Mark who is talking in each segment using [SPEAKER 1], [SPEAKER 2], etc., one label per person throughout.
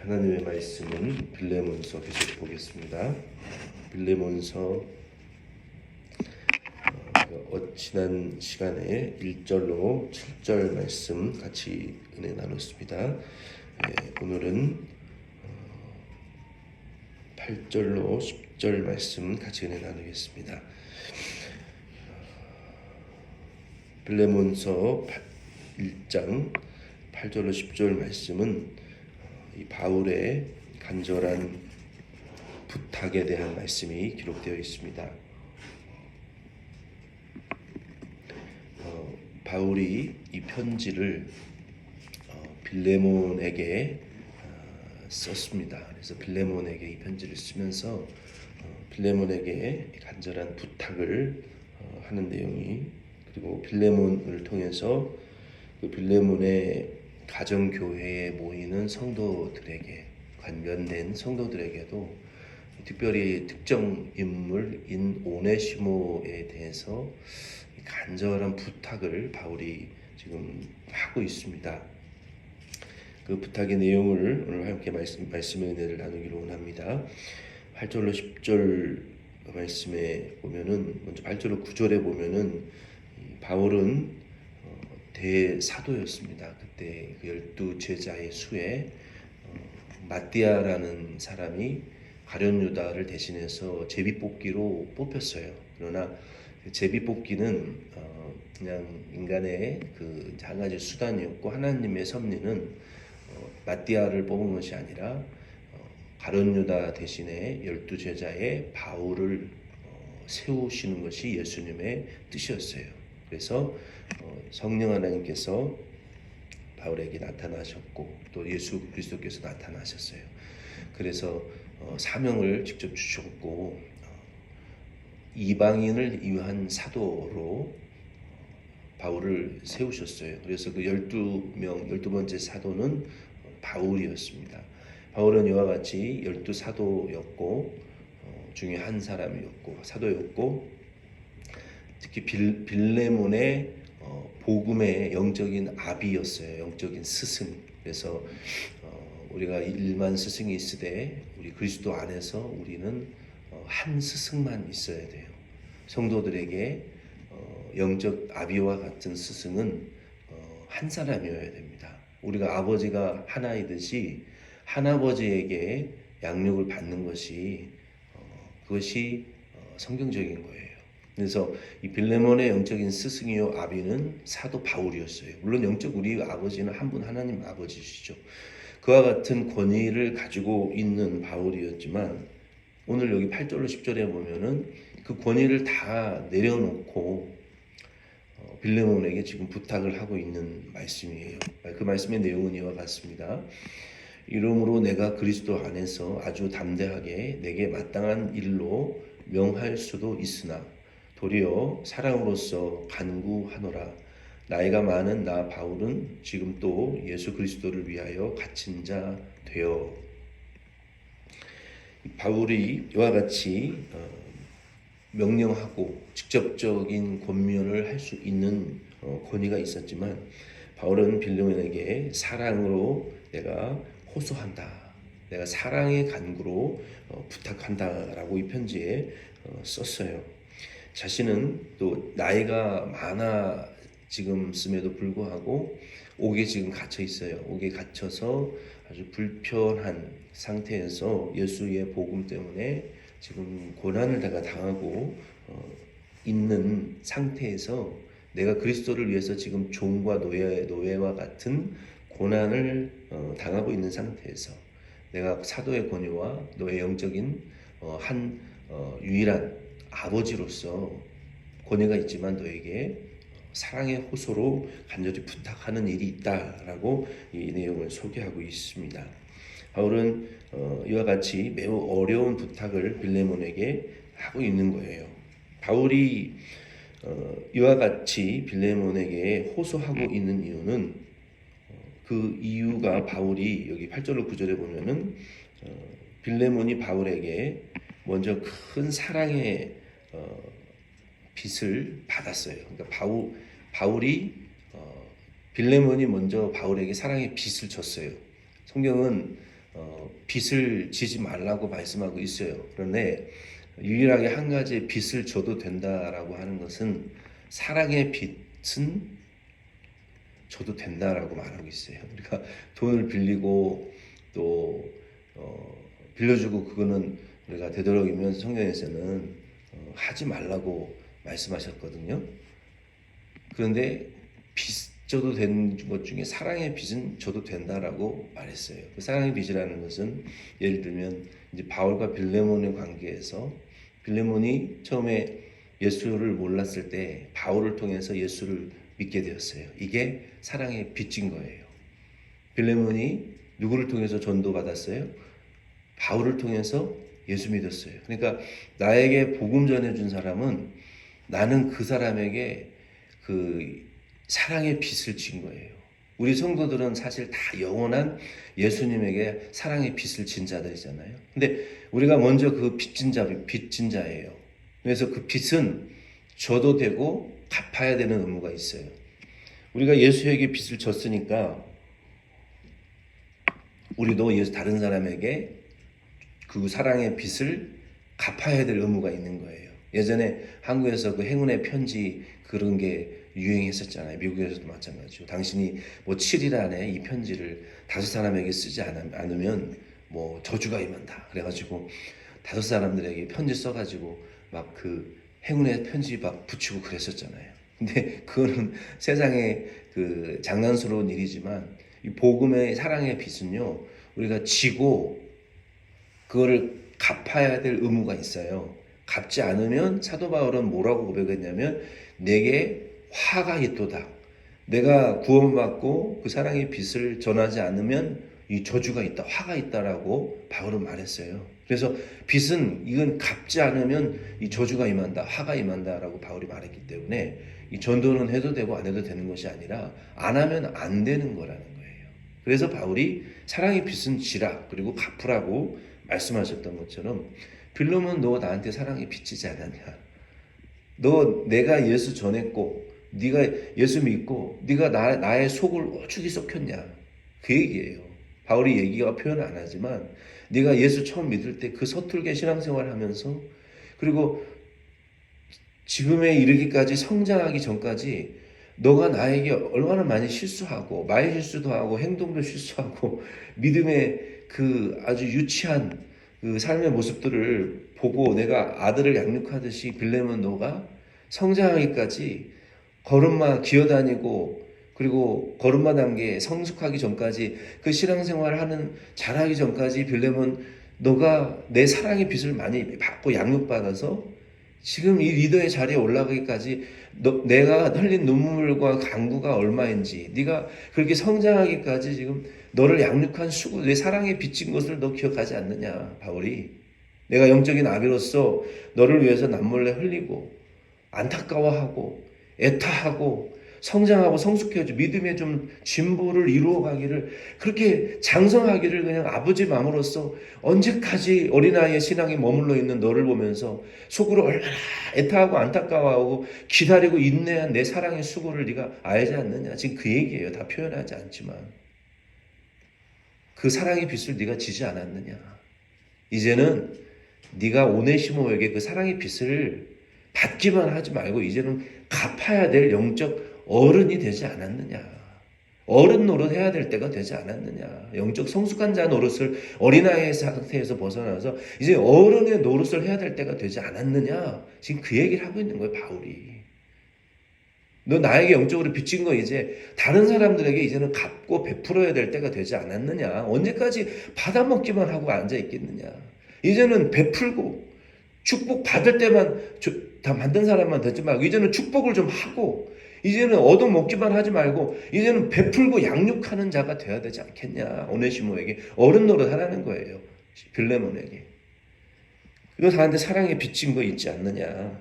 [SPEAKER 1] 하나님의 말씀은 빌레몬서 계속 보겠습니다. 빌레몬서 지난 시간에 1절로 7절 말씀 같이 은혜 나눴습니다. 오늘은 8절로 10절 말씀 같이 은혜 나누겠습니다. 빌레몬서 1장 8절로 10절 말씀은 이 바울의 간절한 부탁에 대한 말씀이 기록되어 있습니다. 바울이 이 편지를 빌레몬에게 썼습니다. 그래서 빌레몬에게 이 편지를 쓰면서 빌레몬에게 간절한 부탁을 하는 내용이, 그리고 빌레몬을 통해서 그 빌레몬의 가정교회에 모이는 성도들에게, 관련된 성도들에게도 특별히 특정 인물인 오네시모에 대해서 간절한 부탁을 바울이 지금 하고 있습니다. 그 부탁의 내용을 오늘 함께 말씀의 은혜를 나누기로 원합니다. 8절로 10절 말씀에 보면은, 먼저 8절로 9절에 보면은 바울은 대사도였습니다. 그때 그 12제자의 수에 마띠아라는 사람이 가룟 유다를 대신해서 제비뽑기로 뽑혔어요. 그러나 제비뽑기는 그냥 인간의 그 한 가지 수단이었고, 하나님의 섭리는 마띠아를 뽑은 것이 아니라 가룟 유다 대신에 12제자의 바울을 세우시는 것이 예수님의 뜻이었어요. 그래서 성령 하나님께서 바울에게 나타나셨고, 또 예수 그리스도께서 나타나셨어요. 그래서 사명을 직접 주셨고, 이방인을 위한 사도로 바울을 세우셨어요. 그래서 그 12번째 사도는 바울이었습니다. 바울은 이와 같이 12사도였고, 중에 한 사람이었고, 사도였고, 특히 빌레몬의 복음의 영적인 아비였어요. 영적인 스승. 그래서 우리가 일만 스승이 있으되 우리 그리스도 안에서 우리는 한 스승만 있어야 돼요. 성도들에게 영적 아비와 같은 스승은 한 사람이어야 됩니다. 우리가 아버지가 하나이듯이 한아버지에게 양육을 받는 것이 그것이 성경적인 거예요. 그래서 이 빌레몬의 영적인 스승이요 아비는 사도 바울이었어요. 물론 영적 우리 아버지는 한 분 하나님 아버지시죠. 그와 같은 권위를 가지고 있는 바울이었지만, 오늘 여기 8절로 10절에 보면은 그 권위를 다 내려놓고 빌레몬에게 지금 부탁을 하고 있는 말씀이에요. 그 말씀의 내용은 이와 같습니다. 이러므로 내가 그리스도 안에서 아주 담대하게 내게 마땅한 일로 명할 수도 있으나 도리어 사랑으로서 간구하노라. 나이가 많은 나 바울은 지금 또 예수 그리스도를 위하여 갇힌 자 되어. 바울이 이와 같이 명령하고 직접적인 권면을 할 수 있는 권위가 있었지만, 바울은 빌레몬에게 사랑으로 내가 호소한다, 내가 사랑의 간구로 부탁한다라고 이 편지에 썼어요. 자신은 또 나이가 많아 지금 씀에도 불구하고 옥에 지금 갇혀 있어요. 옥에 갇혀서 아주 불편한 상태에서 예수의 복음 때문에 지금 고난을 내가 당하고 있는 상태에서, 내가 그리스도를 위해서 지금 종과 노예와 같은 고난을 당하고 있는 상태에서 내가 사도의 권위와 너의 영적인 유일한 아버지로서 권위가 있지만 너에게 사랑의 호소로 간절히 부탁하는 일이 있다라고 이 내용을 소개하고 있습니다. 바울은 이와 같이 매우 어려운 부탁을 빌레몬에게 하고 있는 거예요. 바울이 이와 같이 빌레몬에게 호소하고 있는 이유는, 그 이유가 바울이 여기 8절로 9절에 보면은 빌레몬이 바울에게 먼저 큰 사랑의 빚을 받았어요. 그러니까 바울이 빌레몬이 먼저 바울에게 사랑의 빚을 졌어요. 성경은 빚을 지지 말라고 말씀하고 있어요. 그런데 유일하게 한 가지 빚을 져도 된다라고 하는 것은 사랑의 빚은 져도 된다라고 말하고 있어요. 우리가 돈을 빌리고 또 빌려주고 그거는 우리가 되도록이면 성경에서는 하지 말라고 말씀하셨거든요. 그런데 빚 져도 되는 것 중에 사랑의 빚은 져도 된다라고 말했어요. 그 사랑의 빚이라는 것은 예를 들면 이제 바울과 빌레몬의 관계에서 빌레몬이 처음에 예수를 몰랐을 때 바울을 통해서 예수를 믿게 되었어요. 이게 사랑의 빚인 거예요. 빌레몬이 누구를 통해서 전도받았어요? 바울을 통해서 예수 믿었어요. 그러니까 나에게 복음 전해준 사람은 나는 그 사람에게 그 사랑의 빚을 진 거예요. 우리 성도들은 사실 다 영원한 예수님에게 사랑의 빚을 진 자들이잖아요. 근데 우리가 먼저 그 빚진 자예요. 그래서 그 빚은 져도 되고 갚아야 되는 의무가 있어요. 우리가 예수에게 빚을 졌으니까 우리도 다른 사람에게 그 사랑의 빚을 갚아야 될 의무가 있는 거예요. 예전에 한국에서 그 행운의 편지 그런 게 유행했었잖아요. 미국에서도 마찬가지죠. 당신이 뭐 7일 안에 이 편지를 5사람에게 쓰지 않으면 뭐 저주가 임한다. 그래가지고 5사람들에게 편지 써가지고 막 그 행운의 편지 막 붙이고 그랬었잖아요. 근데 그거는 세상의 그 장난스러운 일이지만 이 복음의 사랑의 빚은요, 우리가 지고 그거를 갚아야 될 의무가 있어요. 갚지 않으면 사도 바울은 뭐라고 고백했냐면 내게 화가 있도다. 내가 구원받고 그 사랑의 빚을 전하지 않으면 이 저주가 있다, 화가 있다라고 바울은 말했어요. 그래서 빚은 이건 갚지 않으면 이 저주가 임한다, 화가 임한다라고 바울이 말했기 때문에 이 전도는 해도 되고 안 해도 되는 것이 아니라 안 하면 안 되는 거라는 거예요. 그래서 바울이 사랑의 빚은 지라 그리고 갚으라고 말씀하셨던 것처럼 빌로몬 너 나한테 사랑이 빚지지 않았냐? 너 내가 예수 전했고 네가 예수 믿고 네가 나의 속을 오죽이 썩혔냐? 그 얘기예요. 바울이 얘기가 표현 안 하지만 네가 예수 처음 믿을 때 그 서툴게 신앙생활 하면서 그리고 지금에 이르기까지 성장하기 전까지 너가 나에게 얼마나 많이 실수하고 말 실수도 하고 행동도 실수하고 믿음의 그 아주 유치한 그 삶의 모습들을 보고 내가 아들을 양육하듯이 빌레몬 너가 성장하기까지 걸음마 기어다니고 그리고 걸음마 단계 성숙하기 전까지 그 신앙생활을 하는 잘하기 전까지 빌레몬 너가 내 사랑의 빚을 많이 받고 양육받아서 지금 이 리더의 자리에 올라가기까지 내가 흘린 눈물과 간구가 얼마인지 네가 그렇게 성장하기까지 지금 너를 양육한 수고 내 사랑에 빚진 것을 너 기억하지 않느냐 바울이 내가 영적인 아비로서 너를 위해서 남몰래 흘리고 안타까워하고 애타하고 성장하고 성숙해져 믿음의 좀 진보를 이루어가기를 그렇게 장성하기를 그냥 아버지 마음으로서 언제까지 어린아이의 신앙에 머물러 있는 너를 보면서 속으로 얼마나 애타하고 안타까워하고 기다리고 인내한 내 사랑의 수고를 네가 알지 않느냐 지금 그 얘기예요. 다 표현하지 않지만 그 사랑의 빚을 네가 지지 않았느냐 이제는 네가 오네시모에게 그 사랑의 빚을 받기만 하지 말고 이제는 갚아야 될 영적 어른이 되지 않았느냐. 어른 노릇 해야 될 때가 되지 않았느냐. 영적 성숙한 자 노릇을 어린아이의 상태에서 벗어나서 이제 어른의 노릇을 해야 될 때가 되지 않았느냐. 지금 그 얘기를 하고 있는 거예요, 바울이. 너 나에게 영적으로 빚진 거 이제 다른 사람들에게 이제는 갚고 베풀어야 될 때가 되지 않았느냐. 언제까지 받아먹기만 하고 앉아있겠느냐. 이제는 베풀고 축복 받을 때만 다 만든 사람만 되지 말고 이제는 축복을 좀 하고 이제는 얻어먹기만 하지 말고 이제는 베풀고 양육하는 자가 되어야 되지 않겠냐. 오네시모에게 어른 노릇 하라는 거예요. 빌레몬에게. 너 나한테 사랑에 빚진 거 있지 않느냐.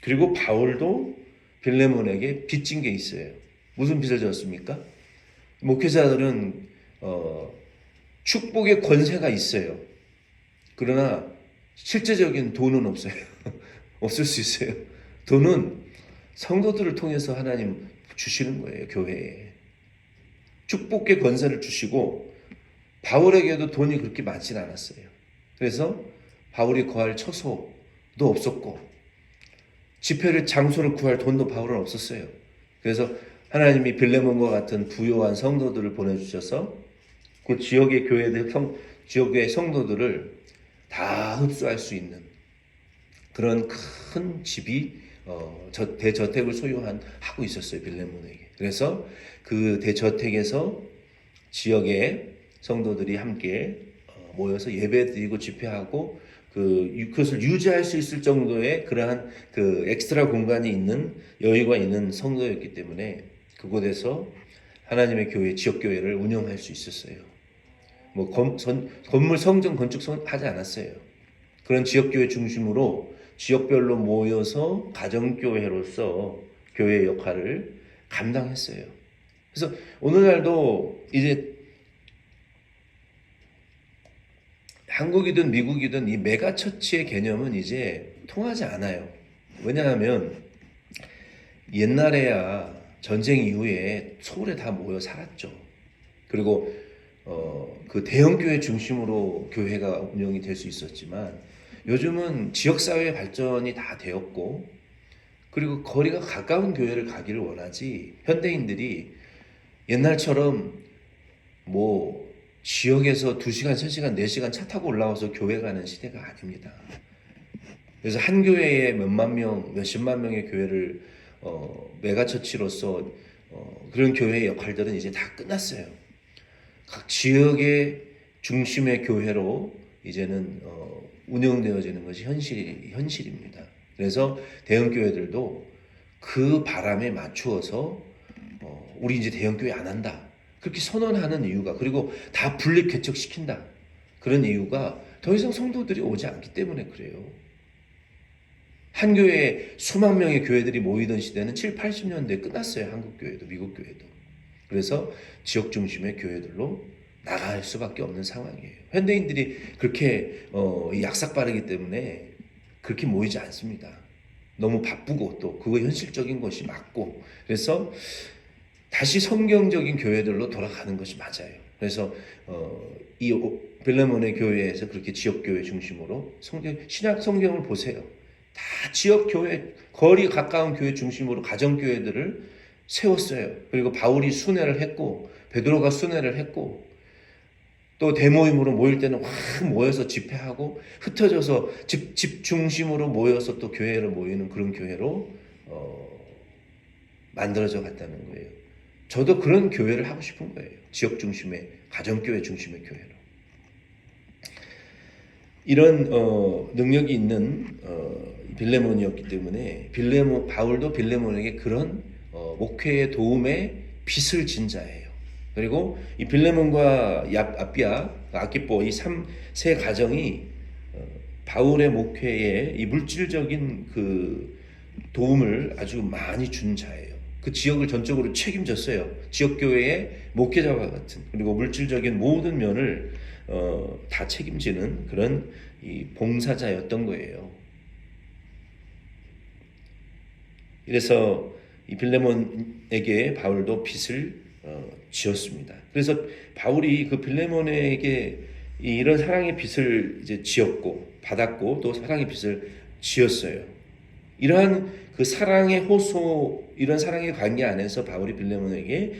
[SPEAKER 1] 그리고 바울도 빌레몬에게 빚진 게 있어요. 무슨 빚을 졌습니까? 목회자들은 축복의 권세가 있어요. 그러나 실제적인 돈은 없어요. 없을 수 있어요. 돈은 성도들을 통해서 하나님 주시는 거예요. 교회에. 축복의 권세를 주시고 바울에게도 돈이 그렇게 많진 않았어요. 그래서 바울이 거할 처소도 없었고 집회를 장소를 구할 돈도 바울은 없었어요. 그래서 하나님이 빌레몬과 같은 부요한 성도들을 보내주셔서 그 지역의 지역의 성도들을 다 흡수할 수 있는 그런 큰 집이 대저택을 하고 있었어요, 빌레몬에게. 그래서 그 대저택에서 지역의 성도들이 함께 모여서 예배드리고 집회하고 그것을 유지할 수 있을 정도의 그러한 그 엑스트라 공간이 있는 여유가 있는 성도였기 때문에 그곳에서 하나님의 교회, 지역 교회를 운영할 수 있었어요. 뭐 건물 성전 건축 하지 않았어요. 그런 지역 교회 중심으로 지역별로 모여서 가정 교회로서 교회의 역할을 감당했어요. 그래서 오늘날도 이제 한국이든 미국이든 이 메가처치의 개념은 이제 통하지 않아요. 왜냐하면 옛날에야 전쟁 이후에 서울에 다 모여 살았죠. 그리고 그 대형교회 중심으로 교회가 운영이 될 수 있었지만 요즘은 지역사회 발전이 다 되었고 그리고 거리가 가까운 교회를 가기를 원하지 현대인들이 옛날처럼 뭐 지역에서 2시간, 3시간, 4시간 차 타고 올라와서 교회 가는 시대가 아닙니다. 그래서 한 교회에 몇만 명, 몇십만 명의 교회를 메가처치로서 그런 교회의 역할들은 이제 다 끝났어요. 각 지역의 중심의 교회로 이제는 운영되어지는 것이 현실입니다. 그래서 대형 교회들도 그 바람에 맞추어서 우리 이제 대형 교회 안 한다. 그렇게 선언하는 이유가 그리고 다 분립 개척시킨다. 그런 이유가 더 이상 성도들이 오지 않기 때문에 그래요. 한 교회에 수만 명의 교회들이 모이던 시대는 7, 80년대에 끝났어요. 한국 교회도 미국 교회도. 그래서 지역 중심의 교회들로 나갈 수밖에 없는 상황이에요. 현대인들이 그렇게 약삭 빠르기 때문에 그렇게 모이지 않습니다. 너무 바쁘고 또 그거 현실적인 것이 맞고 그래서 다시 성경적인 교회들로 돌아가는 것이 맞아요. 그래서 이 빌레몬의 교회에서 그렇게 지역교회 중심으로 신약 성경을 보세요. 다 지역교회, 거리 가까운 교회 중심으로 가정교회들을 세웠어요. 그리고 바울이 순회를 했고 베드로가 순회를 했고 또 대모임으로 모일 때는 확 모여서 집회하고 흩어져서 집 중심으로 모여서 또 교회를 모이는 그런 교회로 만들어져 갔다는 거예요. 저도 그런 교회를 하고 싶은 거예요. 지역 중심의 가정교회 중심의 교회로. 이런 능력이 있는 빌레몬이었기 때문에 바울도 빌레몬에게 그런 목회의 도움에 빚을 진 자예요. 그리고 이 빌레몬과 아비아, 아키포 이 세 가정이 바울의 목회에 이 물질적인 그 도움을 아주 많이 준 자예요. 그 지역을 전적으로 책임졌어요. 지역교회의 목회자와 같은 그리고 물질적인 모든 면을 다 책임지는 그런 이 봉사자였던 거예요. 그래서 이 빌레몬에게 바울도 빚을 지었습니다. 그래서 바울이 그 빌레몬에게 이런 사랑의 빚을 이제 지었고 받았고 또 사랑의 빚을 지었어요. 이러한 그 사랑의 호소, 이런 사랑의 관계 안에서 바울이 빌레몬에게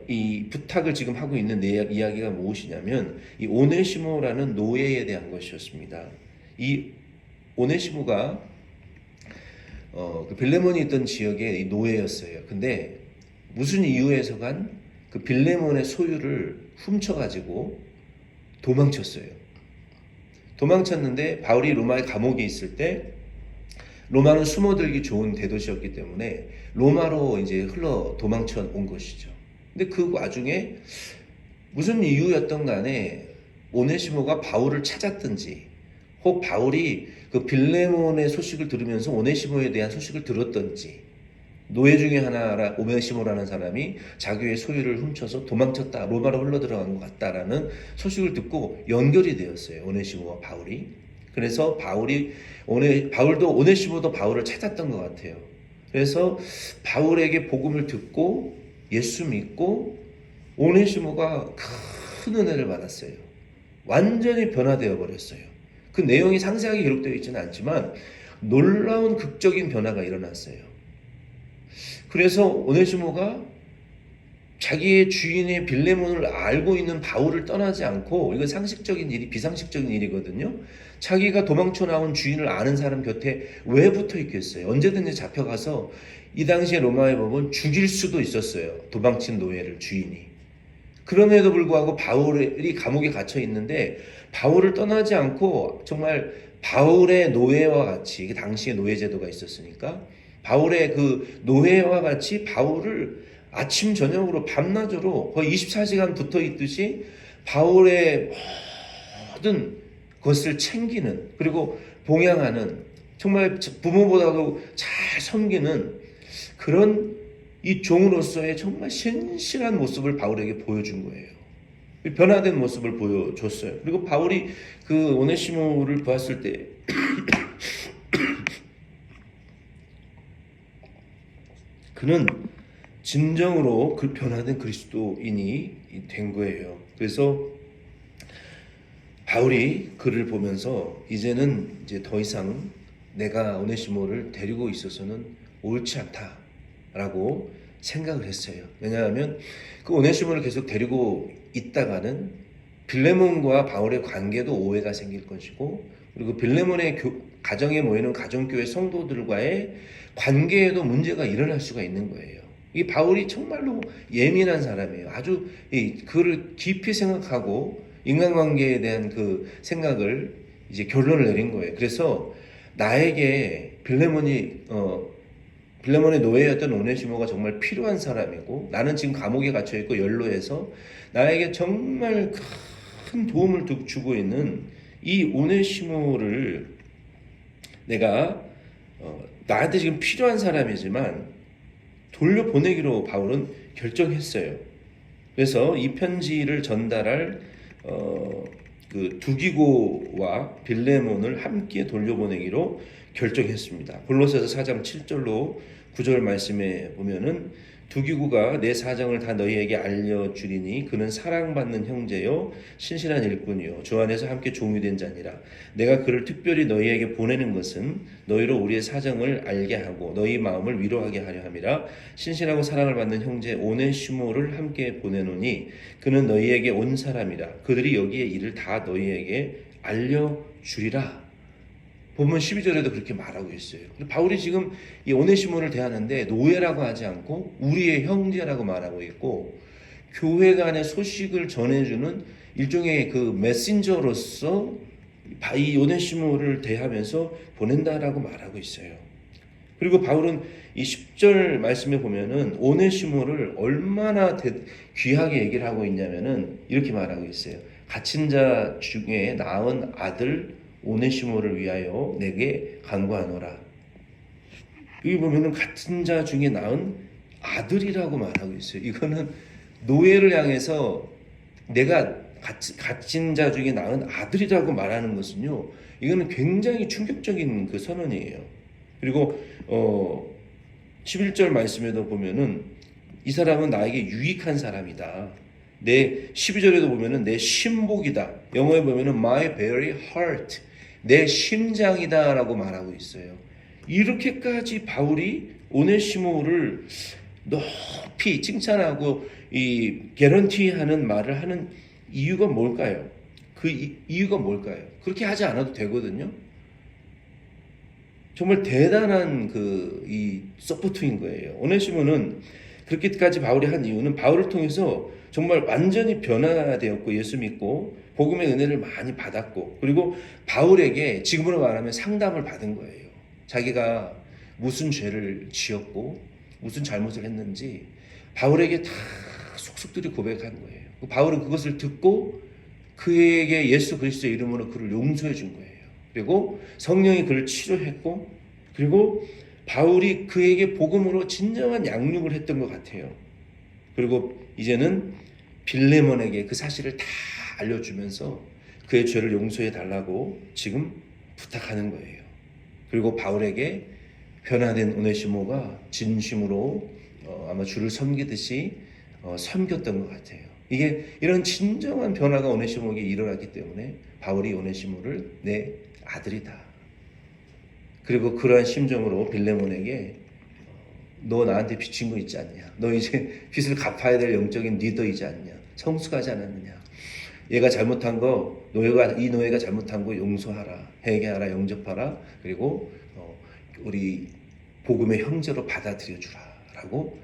[SPEAKER 1] 이 부탁을 지금 하고 있는 이야기가 무엇이냐면 이 오네시모라는 노예에 대한 것이었습니다. 이 오네시모가 그 빌레몬이 있던 지역의 이 노예였어요. 근데 무슨 이유에서간 그 빌레몬의 소유를 훔쳐가지고 도망쳤어요. 도망쳤는데 바울이 로마의 감옥에 있을 때 로마는 숨어들기 좋은 대도시였기 때문에 로마로 이제 흘러 도망쳐 온 것이죠. 근데 그 와중에 무슨 이유였던 간에 오네시모가 바울을 찾았든지 혹 바울이 그 빌레몬의 소식을 들으면서 오네시모에 대한 소식을 들었든지 노예 중에 하나 오네시모라는 사람이 자기의 소유를 훔쳐서 도망쳤다, 로마로 흘러 들어간 것 같다라는 소식을 듣고 연결이 되었어요. 오네시모와 바울이. 그래서 바울도 오네시모도 바울을 찾았던 것 같아요. 그래서 바울에게 복음을 듣고 예수 믿고 오네시모가 큰 은혜를 받았어요. 완전히 변화되어 버렸어요. 그 내용이 상세하게 기록되어 있지는 않지만 놀라운 극적인 변화가 일어났어요. 그래서 오네시모가 자기의 주인의 빌레몬을 알고 있는 바울을 떠나지 않고, 이건 상식적인 일이 비상식적인 일이거든요. 자기가 도망쳐 나온 주인을 아는 사람 곁에 왜 붙어 있겠어요? 언제든지 잡혀가서, 이 당시에 로마의 법은 죽일 수도 있었어요. 도망친 노예를, 주인이. 그럼에도 불구하고 바울이 감옥에 갇혀 있는데 바울을 떠나지 않고 정말 바울의 노예와 같이, 당시에 노예 제도가 있었으니까 바울의 그 노예와 같이 바울을 아침 저녁으로 밤낮으로 거의 24시간 붙어 있듯이 바울의 모든 것을 챙기는, 그리고 봉양하는, 정말 부모보다도 잘 섬기는 그런 이 종으로서의 정말 신실한 모습을 바울에게 보여준 거예요. 변화된 모습을 보여줬어요. 그리고 바울이 그 오네시모를 보았을 때 그는 진정으로 그 변화된 그리스도인이 된 거예요. 그래서 바울이 그를 보면서 이제는 이제 더 이상 내가 오네시모를 데리고 있어서는 옳지 않다라고 생각을 했어요. 왜냐하면 그 오네시모를 계속 데리고 있다가는 빌레몬과 바울의 관계도 오해가 생길 것이고, 그리고 빌레몬의 가정에 모이는 가정교회 성도들과의 관계에도 문제가 일어날 수가 있는 거예요. 이 바울이 정말로 예민한 사람이에요. 아주 그를 깊이 생각하고 인간관계에 대한 그 생각을 이제 결론을 내린 거예요. 그래서 나에게 빌레몬의 노예였던 오네시모가 정말 필요한 사람이고, 나는 지금 감옥에 갇혀 있고 연로해서 나에게 정말 큰 도움을 주고 있는 이 오네시모를 내가 나한테 지금 필요한 사람이지만 돌려보내기로 바울은 결정했어요. 그래서 이 편지를 전달할 그 두기고와 빌레몬을 함께 돌려보내기로 결정했습니다. 골로새서 4장 7절로 9절 말씀에 보면은 두기고가 내 사정을 다 너희에게 알려주리니 그는 사랑받는 형제요 신실한 일꾼이요 주 안에서 함께 종이 된 자니라. 내가 그를 특별히 너희에게 보내는 것은 너희로 우리의 사정을 알게 하고 너희 마음을 위로하게 하려 함이라. 신실하고 사랑을 받는 형제 오네시모를 함께 보내노니 그는 너희에게 온 사람이라. 그들이 여기에 일을 다 너희에게 알려주리라. 본문 12절에도 그렇게 말하고 있어요. 바울이 지금 이 오네시모를 대하는데 노예라고 하지 않고 우리의 형제라고 말하고 있고, 교회 간의 소식을 전해주는 일종의 그 메신저로서 이 오네시모를 대하면서 보낸다라고 말하고 있어요. 그리고 바울은 이 10절 말씀에 보면은 오네시모를 얼마나 귀하게 얘기를 하고 있냐면은 이렇게 말하고 있어요. 갇힌 자 중에 낳은 아들 오네시모를 위하여 내게 간구하노라. 여기 보면은 같은 자 중에 낳은 아들이라고 말하고 있어요. 이거는 노예를 향해서 내가 갇힌 자 중에 낳은 아들이라고 말하는 것은요, 이거는 굉장히 충격적인 그 선언이에요. 그리고 11절 말씀에도 보면은 이 사람은 나에게 유익한 사람이다. 내 12절에도 보면은 내 심복이다. 영어에 보면은 my very heart, 내 심장이다라고 말하고 있어요. 이렇게까지 바울이 오네시모를 높이 칭찬하고 이 개런티하는 말을 하는 이유가 뭘까요? 그 이유가 뭘까요? 그렇게 하지 않아도 되거든요. 정말 대단한 이 서포트인 거예요. 오네시모는 그렇게까지 바울이 한 이유는 바울을 통해서 정말 완전히 변화되었고 예수 믿고 복음의 은혜를 많이 받았고, 그리고 바울에게 지금으로 말하면 상담을 받은 거예요. 자기가 무슨 죄를 지었고 무슨 잘못을 했는지 바울에게 다 속속들이 고백한 거예요. 바울은 그것을 듣고 그에게 예수 그리스도의 이름으로 그를 용서해 준 거예요. 그리고 성령이 그를 치료했고, 그리고 바울이 그에게 복음으로 진정한 양육을 했던 것 같아요. 그리고 이제는 빌레몬에게 그 사실을 다 알려주면서 그의 죄를 용서해 달라고 지금 부탁하는 거예요. 그리고 바울에게 변화된 오네시모가 진심으로 아마 주를 섬기듯이 섬겼던 것 같아요. 이게 이런 진정한 변화가 오네시모에게 일어났기 때문에 바울이 오네시모를 내 아들이다. 그리고 그러한 심정으로 빌레몬에게 너 나한테 빚진 거 있지 않냐? 너 이제 빚을 갚아야 될 영적인 리더이지 않냐? 성숙하지 않았느냐? 얘가 잘못한 거, 이 노예가 잘못한 거 용서하라, 회개하라, 영접하라. 그리고 우리 복음의 형제로 받아들여 주라라고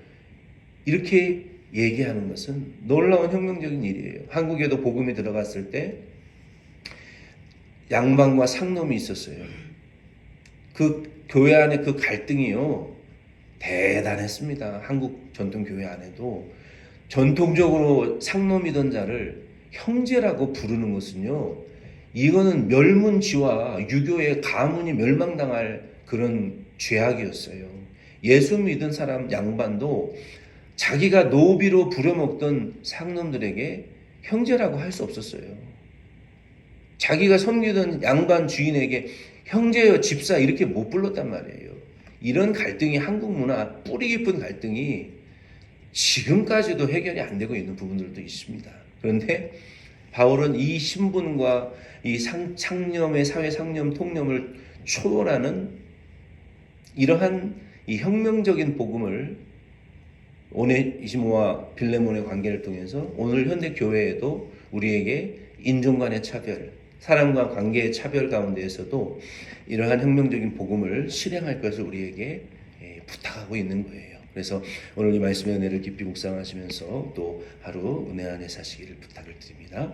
[SPEAKER 1] 이렇게 얘기하는 것은 놀라운 혁명적인 일이에요. 한국에도 복음이 들어갔을 때 양반과 상놈이 있었어요. 그 교회 안에 그 갈등이요 대단했습니다. 한국 전통 교회 안에도 전통적으로 상놈이던 자를 형제라고 부르는 것은요, 이거는 멸문지와 유교의 가문이 멸망당할 그런 죄악이었어요. 예수 믿은 사람 양반도 자기가 노비로 부려먹던 상놈들에게 형제라고 할 수 없었어요. 자기가 섬기던 양반 주인에게 형제여 집사 이렇게 못 불렀단 말이에요. 이런 갈등이 한국 문화 뿌리 깊은 갈등이 지금까지도 해결이 안 되고 있는 부분들도 있습니다. 그런데 바울은 이 신분과 이 상념의 사회 상념 통념을 초월하는 이러한 이 혁명적인 복음을 오네시모와 빌레몬의 관계를 통해서 오늘 현대 교회에도 우리에게 인종 간의 차별, 사람과 관계의 차별 가운데에서도 이러한 혁명적인 복음을 실행할 것을 우리에게 부탁하고 있는 거예요. 그래서 오늘 이 말씀의 은혜를 깊이 묵상하시면서 또 하루 은혜 안에 사시기를 부탁을 드립니다.